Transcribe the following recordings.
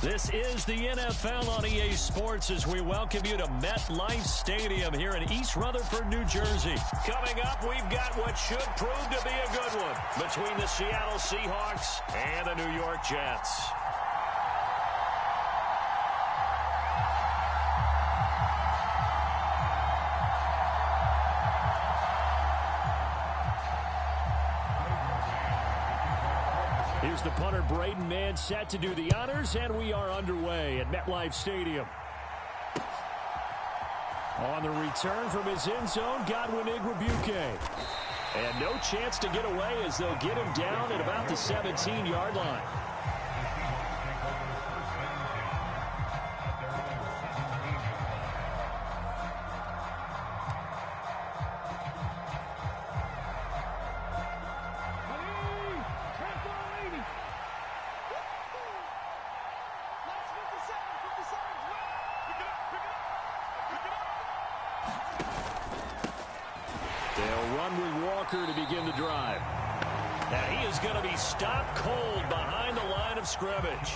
This is the NFL on EA Sports as we welcome you to MetLife Stadium here in East Rutherford, New Jersey. Coming up, we've got what should prove to be a good one between the Seattle Seahawks and the New York Jets. Here's the punter, Braden Mann, set to do the honors, and we are underway at MetLife Stadium. On the return from his end zone, Godwin Igwebuike. And no chance to get away as they'll get him down at about the 17-yard line. They'll run with Walker to begin the drive. Now he is going to be stopped cold behind the line of scrimmage.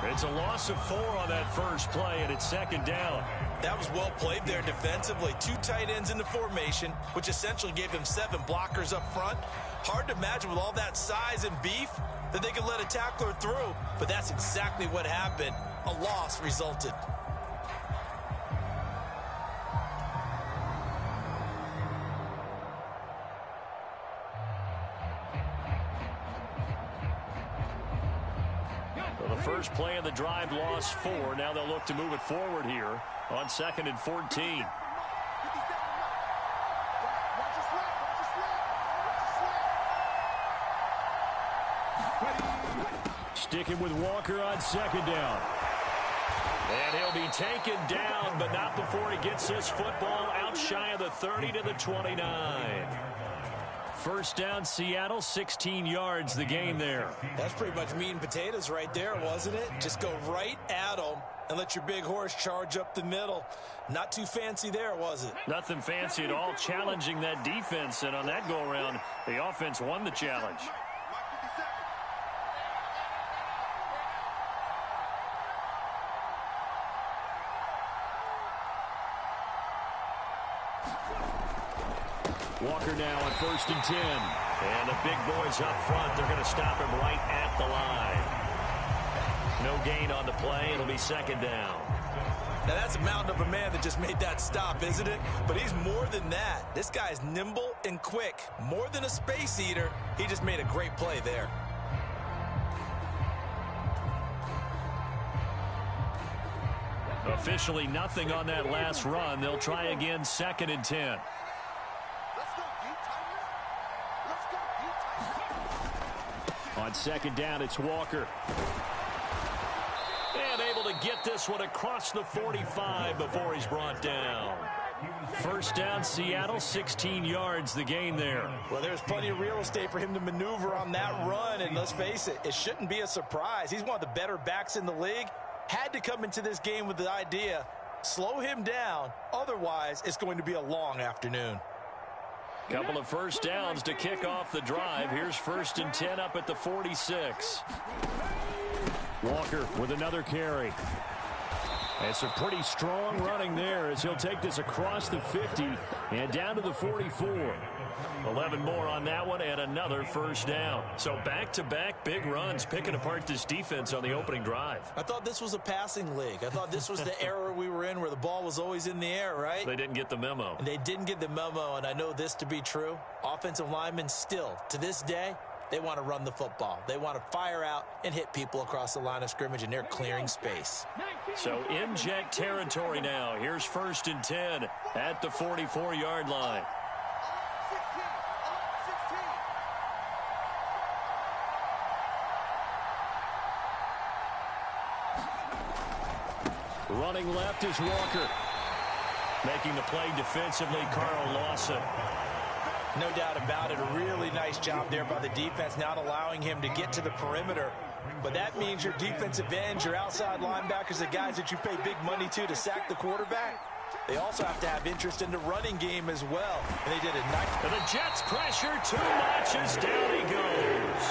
It's a loss of 4 on that first play, and it's second down. That was well played there defensively. 2 tight ends in the formation, which essentially gave them 7 blockers up front. Hard to imagine with all that size and beef that they could let a tackler through, but that's exactly what happened. A loss resulted. First play of the drive, lost 4. Now they'll look to move it forward here on 2nd and 14. Sticking with Walker on 2nd down. And he'll be taken down, but not before he gets this football out shy of the 30 to the 29. First down, Seattle, 16 yards, the gain there. That's pretty much meat and potatoes right there, wasn't it? Just go right at them and let your big horse charge up the middle. Not too fancy there, was it? Nothing fancy at all, challenging that defense, and on that go-around, the offense won the challenge. Walker now on 1st and 10. And the big boys up front, they're going to stop him right at the line. No gain on the play. It'll be 2nd down. Now that's a mountain of a man that just made that stop, isn't it? But he's more than that. This guy's nimble and quick. More than a space eater. He just made a great play there. Officially nothing on that last run. They'll try again, 2nd and 10. On 2nd down, it's Walker. And able to get this one across the 45 before he's brought down. First down, Seattle, 16 yards, the gain there. Well, there's plenty of real estate for him to maneuver on that run, and let's face it, it shouldn't be a surprise. He's one of the better backs in the league. Had to come into this game with the idea, slow him down, otherwise it's going to be a long afternoon. Couple of first downs to kick off the drive. Here's 1st and 10 up at the 46. Walker with another carry. It's a pretty strong running there as he'll take this across the 50 and down to the 44. 11 more on that one and another first down. So back-to-back big runs picking apart this defense on the opening drive. I thought this was a passing league. I thought this was the era we were in where the ball was always in the air, right? They didn't get the memo. And they didn't get the memo, and I know this to be true. Offensive linemen still, to this day, they want to run the football. They want to fire out and hit people across the line of scrimmage, and they're clearing space. So in jet territory now. Here's 1st and 10 at the 44-yard line. Running left is Walker. Making the play defensively, Carl Lawson. No doubt about it. A really nice job there by the defense, not allowing him to get to the perimeter. But that means your defensive ends, your outside linebackers, the guys that you pay big money to sack the quarterback, they also have to have interest in the running game as well. And they did a nice... And the Jets pressure too much as down he goes.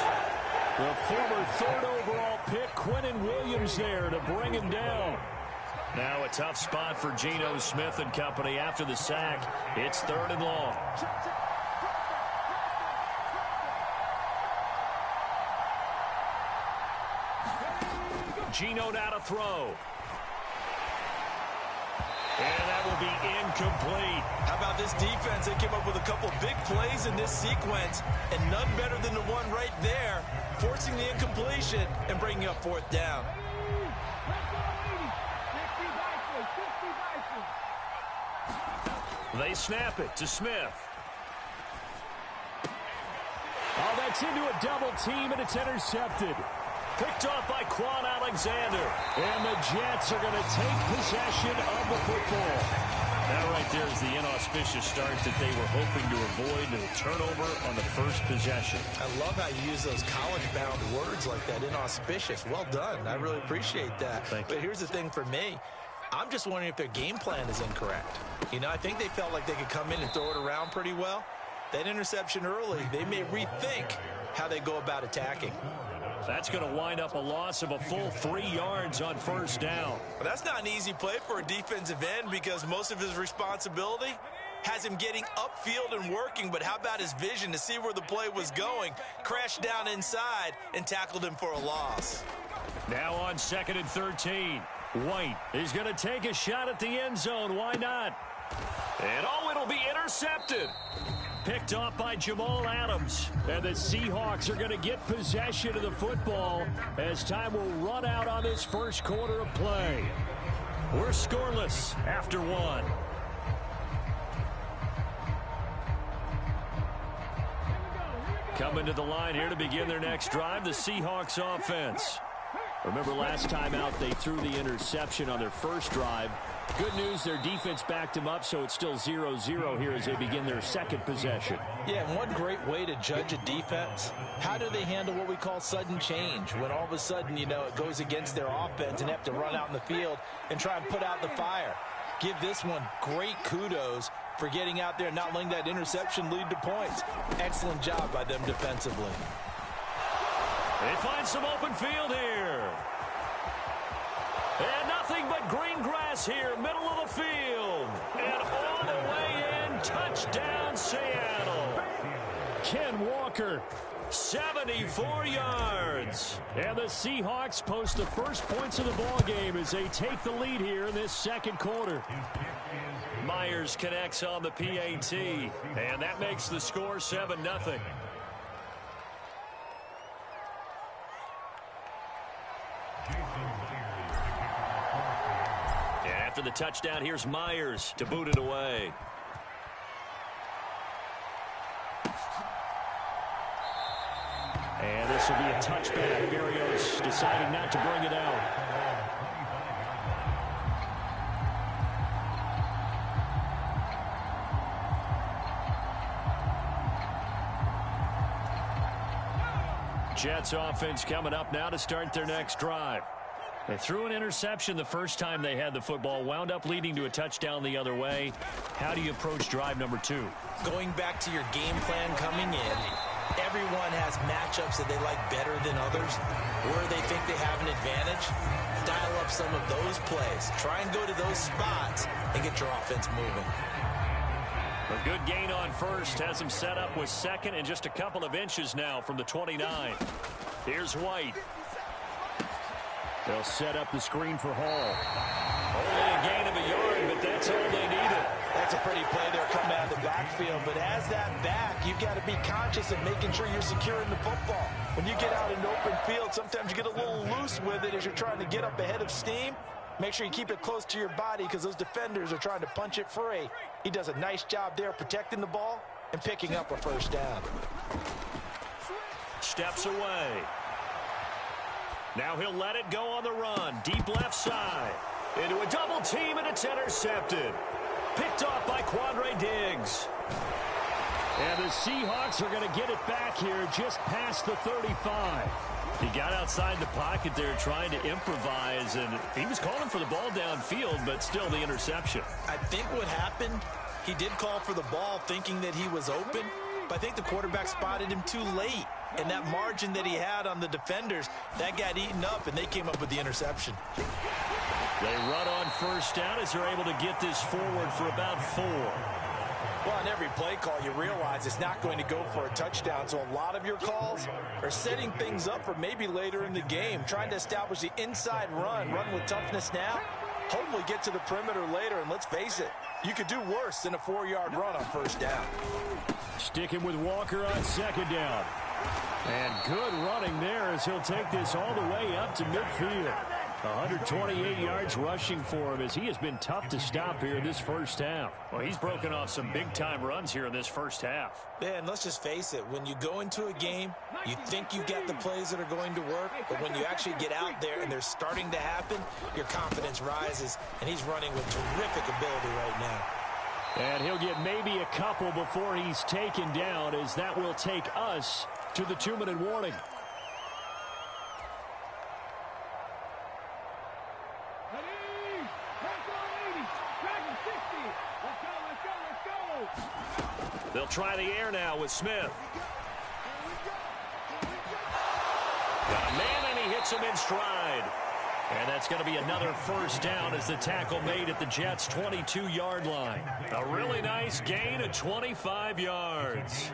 The former 3rd overall pick, Quentin Williams, there to bring him down. Now a tough spot for Geno Smith and company after the sack. It's 3rd and long. Geno now to throw. And that will be incomplete. How about this defense? They came up with a couple big plays in this sequence, and none better than the one right there, forcing the incompletion and bringing up 4th down. They snap it to Smith. Oh, that's into a double team, and it's intercepted. Picked off by Quan Alexander. And the Jets are going to take possession of the football. That right there is the inauspicious start that they were hoping to avoid, a turnover on the first possession. I love how you use those college-bound words like that, inauspicious. Well done. I really appreciate that. Thank you. But here's the thing for me. I'm just wondering if their game plan is incorrect. You know, I think they felt like they could come in and throw it around pretty well. That interception early, they may rethink how they go about attacking. That's going to wind up a loss of a full 3 yards on 1st down. But that's not an easy play for a defensive end because most of his responsibility has him getting upfield and working. But how about his vision to see where the play was going? Crashed down inside and tackled him for a loss. Now on 2nd and 13. White is going to take a shot at the end zone. Why not? And oh, it'll be intercepted. Picked off by Jamal Adams. And the Seahawks are going to get possession of the football as time will run out on this first quarter of play. We're scoreless after 1. Coming to the line here to begin their next drive, the Seahawks offense. Remember last time out they threw the interception on their first drive. Good news, their defense backed them up, so it's still 0-0 here as they begin their second possession. Yeah, and one great way to judge a defense, how do they handle what we call sudden change? When all of a sudden, you know, it goes against their offense and have to run out in the field and try and put out the fire. Give this one great kudos for getting out there and not letting that interception lead to points. Excellent job by them defensively. They find some open field here. And nothing but green grass here, middle of the field. And all the way in, touchdown Seattle. Ken Walker, 74 yards. And the Seahawks post the first points of the ball game as they take the lead here in this second quarter. Myers connects on the PAT, and that makes the score 7-0. After the touchdown, here's Myers to boot it away. And this will be a touchback. Berrios deciding not to bring it out. Jets offense coming up now to start their next drive. They threw an interception the first time they had the football, wound up leading to a touchdown the other way. How do you approach drive number 2? Going back to your game plan coming in, everyone has matchups that they like better than others. Where they think they have an advantage, dial up some of those plays. Try and go to those spots and get your offense moving. A good gain on first has him set up with second and just a couple of inches now from the 29. Here's White. They'll set up the screen for Hall. Only a gain of a yard, but that's all they needed. That's a pretty play there coming out of the backfield. But as that back, you've got to be conscious of making sure you're securing the football. When you get out in open field, sometimes you get a little loose with it as you're trying to get up ahead of steam. Make sure you keep it close to your body because those defenders are trying to punch it free. He does a nice job there protecting the ball and picking up a first down. Steps away. Now he'll let it go on the run. Deep left side. Into a double team, and it's intercepted. Picked off by Quandre Diggs. And the Seahawks are going to get it back here just past the 35. He got outside the pocket there trying to improvise, and he was calling for the ball downfield, but still the interception. I think what happened, he did call for the ball thinking that he was open, but I think the quarterback spotted him too late. And that margin that he had on the defenders, that got eaten up, and they came up with the interception. They run on first down as they're able to get this forward for about 4. Well, on every play call, you realize it's not going to go for a touchdown. So a lot of your calls are setting things up for maybe later in the game, trying to establish the inside run with toughness now, hopefully get to the perimeter later. And let's face it, you could do worse than a 4-yard run on first down. Sticking with Walker on second down. And good running there as he'll take this all the way up to midfield. 128 yards rushing for him as he has been tough to stop here in this first half. Well, he's broken off some big-time runs here in this first half. Yeah, and let's just face it. When you go into a game, you think you get the plays that are going to work, but when you actually get out there and they're starting to happen, your confidence rises, and he's running with terrific ability right now. And he'll get maybe a couple before he's taken down, as that will take us to the 2-minute warning. They'll try the air now with Smith. Got a man, and he hits him in stride. And that's going to be another first down as the tackle made at the Jets' 22-yard line. A really nice gain of 25 yards.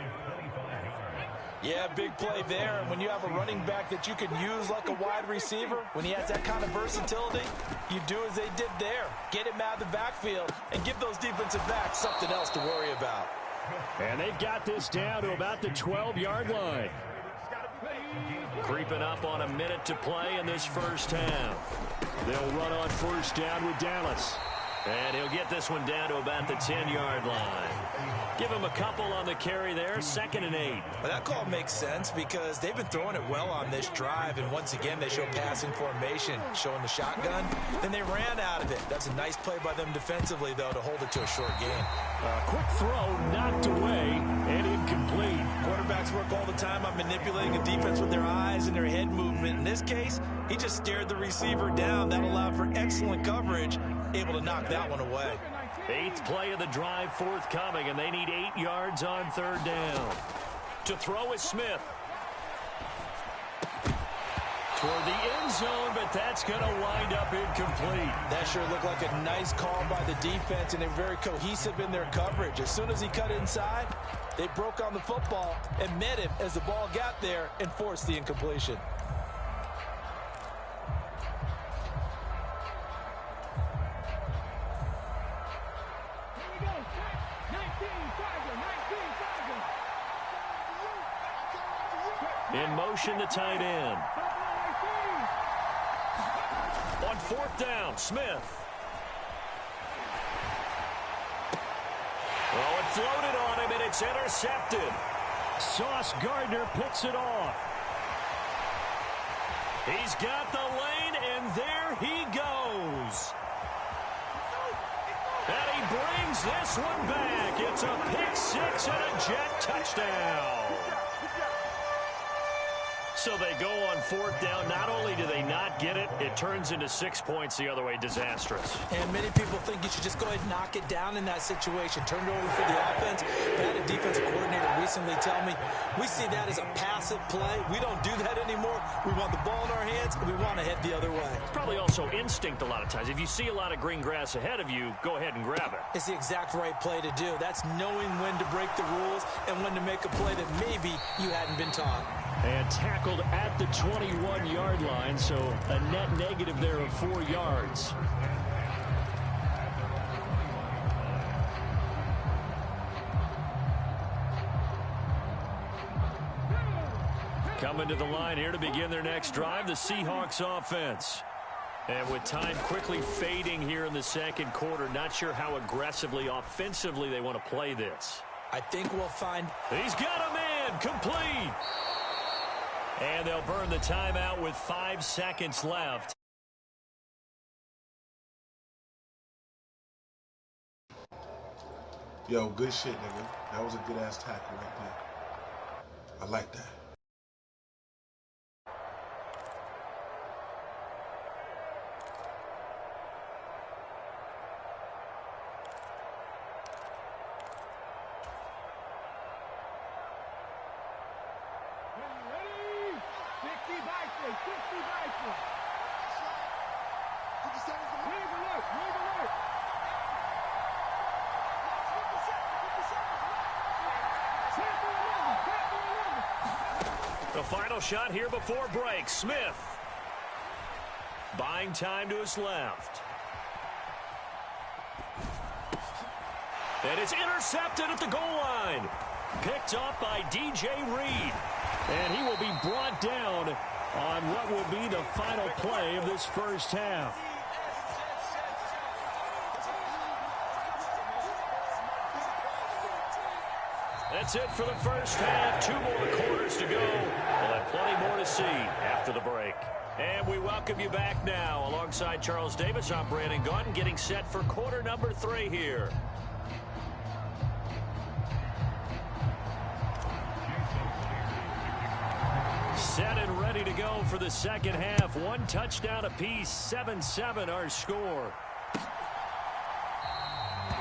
Yeah, big play there. And when you have a running back that you can use like a wide receiver, when he has that kind of versatility, you do as they did there. Get him out of the backfield and give those defensive backs something else to worry about. And they've got this down to about the 12-yard line. Creeping up on a minute to play in this first half. They'll run on first down with Dallas. And he'll get this one down to about the 10-yard line. Give him a couple on the carry there, 2nd and 8. Well, that call makes sense because they've been throwing it well on this drive, and once again they show passing formation, showing the shotgun. Then they ran out of it. That's a nice play by them defensively, though, to hold it to a short gain. Quick throw, knocked away, and incomplete. Quarterbacks work all the time on manipulating a defense with their eyes and their head movement. In this case, he just stared the receiver down. That allowed for excellent coverage, able to knock that one away. 8th play of the drive forthcoming, and they need 8 yards on 3rd down. To throw is Smith. Toward the end zone, but that's going to wind up incomplete. That sure looked like a nice call by the defense, and they're very cohesive in their coverage. As soon as he cut inside, they broke on the football and met him as the ball got there and forced the incompletion. In motion, the tight end. On 4th down, Smith. Oh, it floated on him, and it's intercepted. Sauce Gardner picks it off. He's got the lane, and there he goes. And he brings this one back. It's a pick 6 and a Jet touchdown. So they go on fourth down. Not only do they not get it, it turns into 6 points the other way. Disastrous. And many people think you should just go ahead and knock it down in that situation. Turn it over for the offense. I had a defensive coordinator recently tell me, we see that as a passive play. We don't do that anymore. We want the ball in our hands, and we want to head the other way. It's probably also instinct a lot of times. If you see a lot of green grass ahead of you, go ahead and grab it. It's the exact right play to do. That's knowing when to break the rules and when to make a play that maybe you hadn't been taught. And tackled at the 21-yard line, so a net negative there of 4 yards. Coming to the line here to begin their next drive, the Seahawks offense. And with time quickly fading here in the second quarter, not sure how aggressively, offensively they want to play this. I think we'll find... He's got a man, complete. And they'll burn the timeout with 5 seconds left. Yo, good shit, nigga. That was a good-ass tackle right there. I like that. The final shot here before break. Smith buying time to his left. And it's intercepted at the goal line. Picked up by DJ Reed. And he will be brought down on what will be the final play of this first half. That's it for the first half. 2 more quarters to go. We'll have plenty more to see after the break. And we welcome you back now. Alongside Charles Davis, I'm Brandon Gunn, getting set for quarter number 3 here. Set and ready to go for the second half. 1 touchdown apiece, 7-7 our score.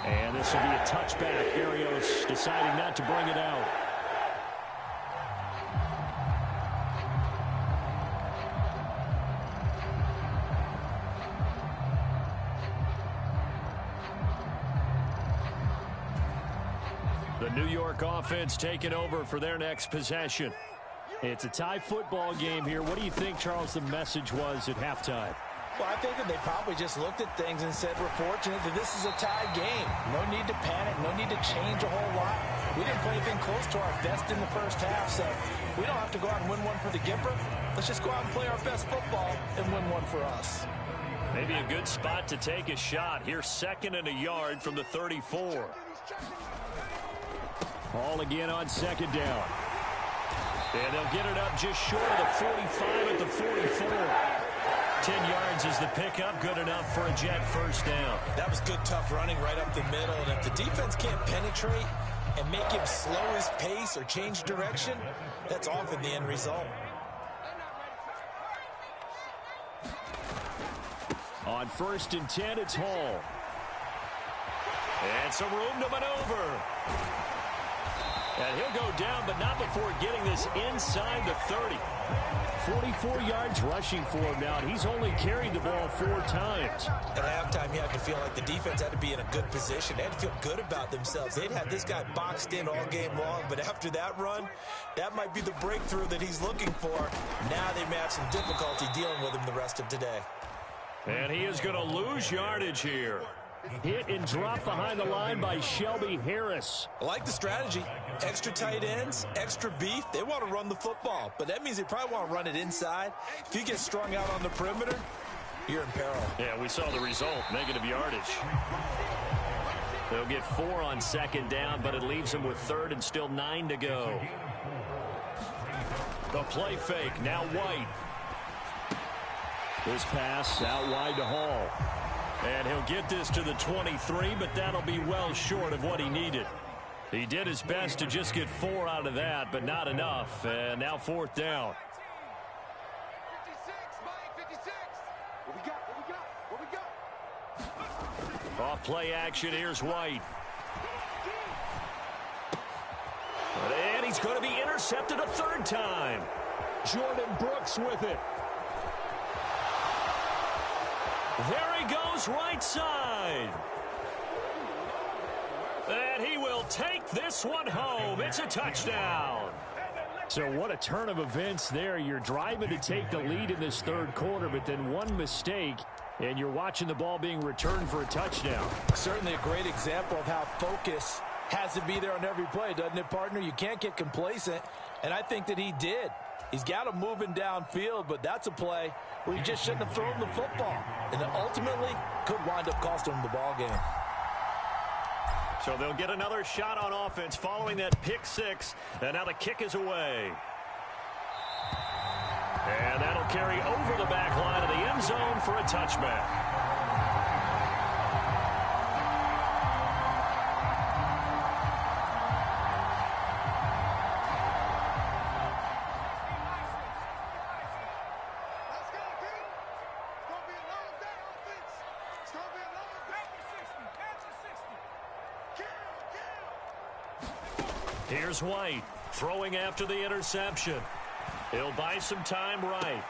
And this will be a touchback. Berrios deciding not to bring it out. The New York offense taking over for their next possession. It's a tie football game here. What do you think, Charles, the message was at halftime? Well, I think that they probably just looked at things and said, we're fortunate that this is a tie game. No need to panic. No need to change a whole lot. We didn't play anything close to our best in the first half, so we don't have to go out and win one for the Gipper. Let's just go out and play our best football and win one for us. Maybe a good spot to take a shot. Here's 2nd and a yard from the 34. Ball again on 2nd down. And they'll get it up just short of the 45 at the 44. 10 yards is the pickup, good enough for a Jet first down. That was good, tough running right up the middle. And if the defense can't penetrate and make him slow his pace or change direction, that's often the end result. On 1st and 10, it's Hall. And some room to maneuver. And he'll go down, but not before getting this inside the 30. 44 yards rushing for him now, and he's only carried the ball 4 times. At halftime, you had to feel like the defense had to be in a good position. They had to feel good about themselves. They'd had this guy boxed in all game long, but after that run, that might be the breakthrough that he's looking for. Now they may have some difficulty dealing with him the rest of today. And he is going to lose yardage here. Hit and drop behind the line by Shelby Harris. I like the strategy. Extra tight ends, extra beef. They want to run the football, but that means they probably want to run it inside. If you get strung out on the perimeter, you're in peril. Yeah, we saw the result, negative yardage. They'll get 4 on 2nd down, but it leaves them with 3rd and still 9 to go. The play fake, now White. This pass out wide to Hall. And he'll get this to the 23, but that'll be well short of what he needed. He did his best to just get 4 out of that, but not enough. And now 4th down. Off play action, here's White. And he's going to be intercepted a third time. Jordan Brooks with it. There he goes, right side. And he will take this one home. It's a touchdown. So what a turn of events there. You're driving to take the lead in this third quarter, but then one mistake, and you're watching the ball being returned for a touchdown. Certainly a great example of how focus has to be there on every play, doesn't it, partner? You can't get complacent, and I think that he did. He's got him moving downfield, but that's a play where he just shouldn't have thrown the football, and it ultimately could wind up costing him the ball game. So they'll get another shot on offense following that pick six, and now the kick is away. And that'll carry over the back line of the end zone for a touchback. Here's White throwing after the interception. He'll buy some time right.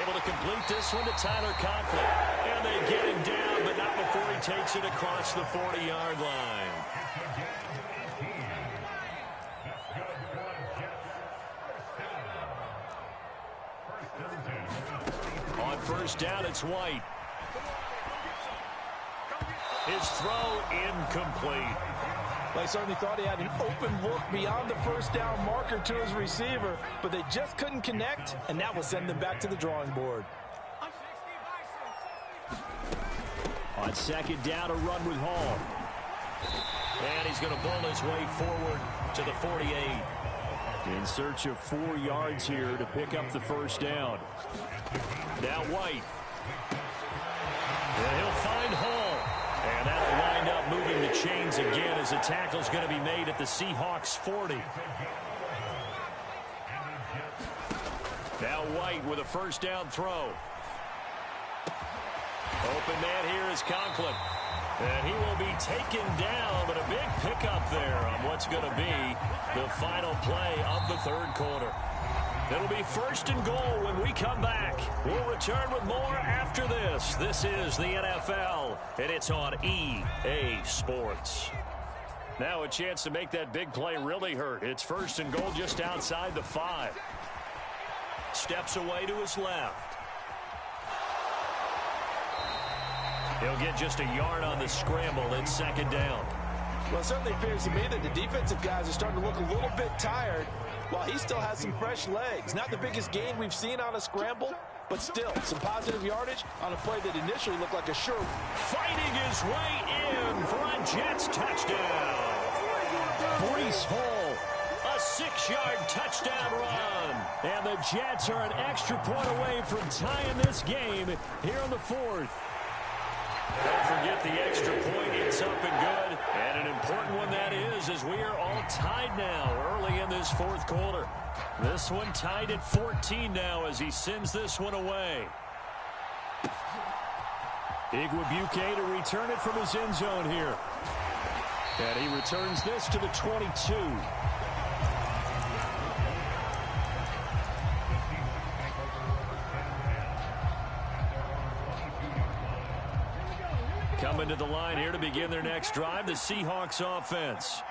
Able to complete this one to Tyler Conklin. And they get him down, but not before he takes it across the 40-yard line. On first down, it's White. His throw incomplete. They certainly thought he had an open look beyond the first down marker to his receiver, but they just couldn't connect, and that will send them back to the drawing board. On second down, a run with Hall. And he's going to bowl his way forward to the 48. In search of 4 yards here to pick up the first down. Now White. And he'll find Hall. And that'll wind up moving the chains again as the tackle's going to be made at the Seahawks 40. Now White with a first down throw. Open man here is Conklin. And he will be taken down, but a big pickup there on what's going to be the final play of the third quarter. It'll be first and goal when we come back. We'll return with more after this. This is the NFL, and it's on EA Sports. Now a chance to make that big play really hurt. It's first and goal just outside the 5. Steps away to his left. He'll get just a yard on the scramble. It's second down. Well, it certainly appears to me that the defensive guys are starting to look a little bit tired while he still has some fresh legs. Not the biggest gain we've seen on a scramble, but still some positive yardage on a play that initially looked like a sure. Fighting his way in for a Jets touchdown. Breece Hall. A 6-yard touchdown run. And the Jets are an extra point away from tying this game here in the 4th. Don't forget the extra point. It's up and good. And an important one that is, as we are all tied now early in this fourth quarter. This one tied at 14 now as he sends this one away. Igwebuike to return it from his end zone here. And he returns this to the 22. Coming to the line here to begin their next drive, the Seahawks offense.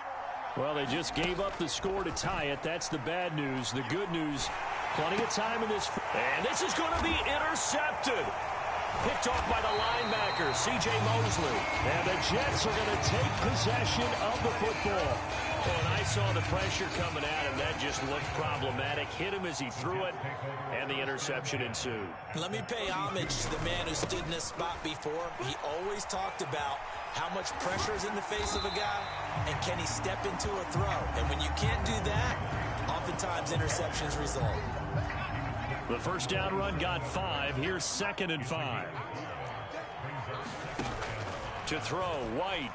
Well, they just gave up the score to tie it. That's the bad news. The good news, plenty of time in this. And this is going to be intercepted. Picked off by the linebacker, C.J. Mosley. And the Jets are going to take possession of the football. Oh, and I saw the pressure coming at him. That just looked problematic. Hit him as he threw it, and the interception ensued. Let me pay homage to the man who stood in this spot before. He always talked about how much pressure is in the face of a guy, and can he step into a throw. And when you can't do that, oftentimes interceptions result. The first down run got 5. Here's 2nd and 5. To throw, White.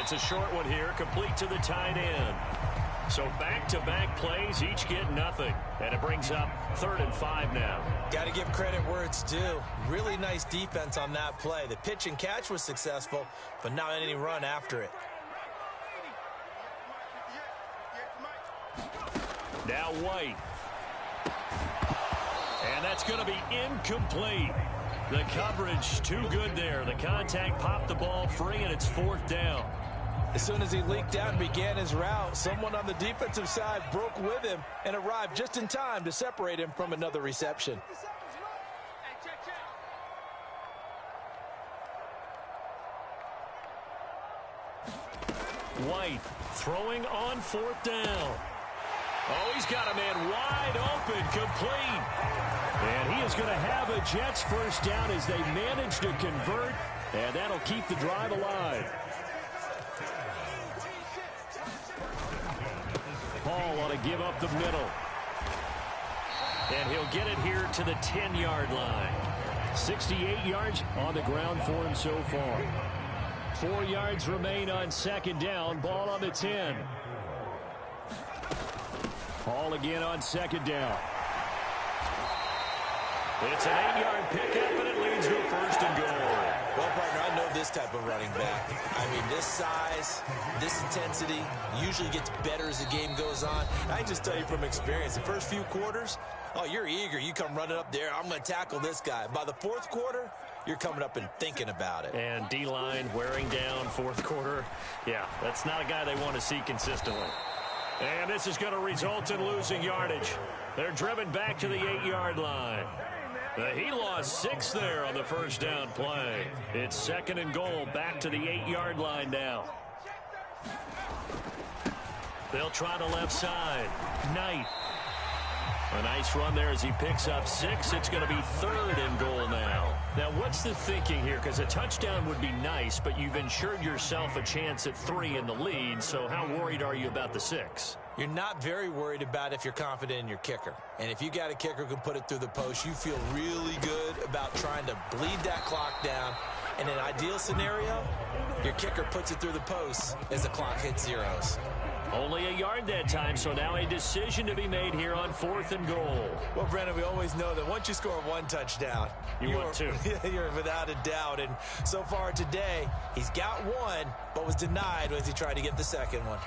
It's a short one here, complete to the tight end. So back-to-back plays, each get nothing. And it brings up 3rd and 5 now. Got to give credit where it's due. Really nice defense on that play. The pitch and catch was successful, but not any run after it. Now White. And that's going to be incomplete. The coverage too good there. The contact popped the ball free, and it's 4th down. As soon as he leaked out and began his route, someone on the defensive side broke with him and arrived just in time to separate him from another reception. White throwing on 4th down. Oh, he's got a man wide open, complete. And he is going to have a Jets first down as they manage to convert, and that'll keep the drive alive. Paul ought to give up the middle. And he'll get it here to the 10-yard line. 68 yards on the ground for him so far. 4 yards remain on 2nd down. Ball on the 10. Paul again on 2nd down. It's an 8-yard pickup, and it leads to a 1st and goal. Well, partner, I know this type of running back. I mean, this size, this intensity usually gets better as the game goes on. I can just tell you from experience, the first few quarters, oh, you're eager. You come running up there, I'm going to tackle this guy. By the 4th quarter, you're coming up and thinking about it. And D-line wearing down 4th quarter. Yeah, that's not a guy they want to see consistently. And this is going to result in losing yardage. They're driven back to the 8-yard line. He lost 6 there on the first down play. It's 2nd and goal, back to the 8-yard line now. They'll try the left side. Knight. A nice run there as he picks up 6. It's going to be 3rd and goal now. Now, what's the thinking here? Because a touchdown would be nice, but you've ensured yourself a chance at 3 in the lead. So how worried are you about the 6? You're not very worried about if you're confident in your kicker. And if you got a kicker who can put it through the post, you feel really good about trying to bleed that clock down. In an ideal scenario, your kicker puts it through the post as the clock hits zeros. Only a yard that time, so now a decision to be made here on 4th and goal. Well, Brennan, we always know that once you score 1 touchdown, you're 2. You're without a doubt. And so far today, he's got 1, but was denied as he tried to get the 2nd one.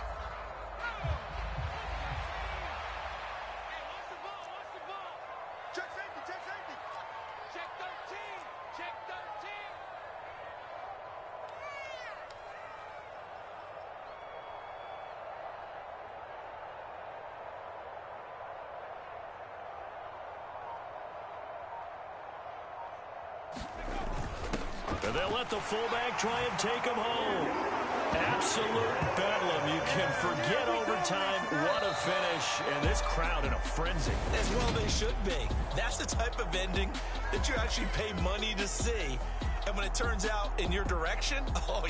And they'll let the fullback try and take him home. Absolute bedlam. You can forget overtime. What a finish. And this crowd in a frenzy. As well they should be. That's the type of ending that you actually pay money to see. And when it turns out in your direction, oh,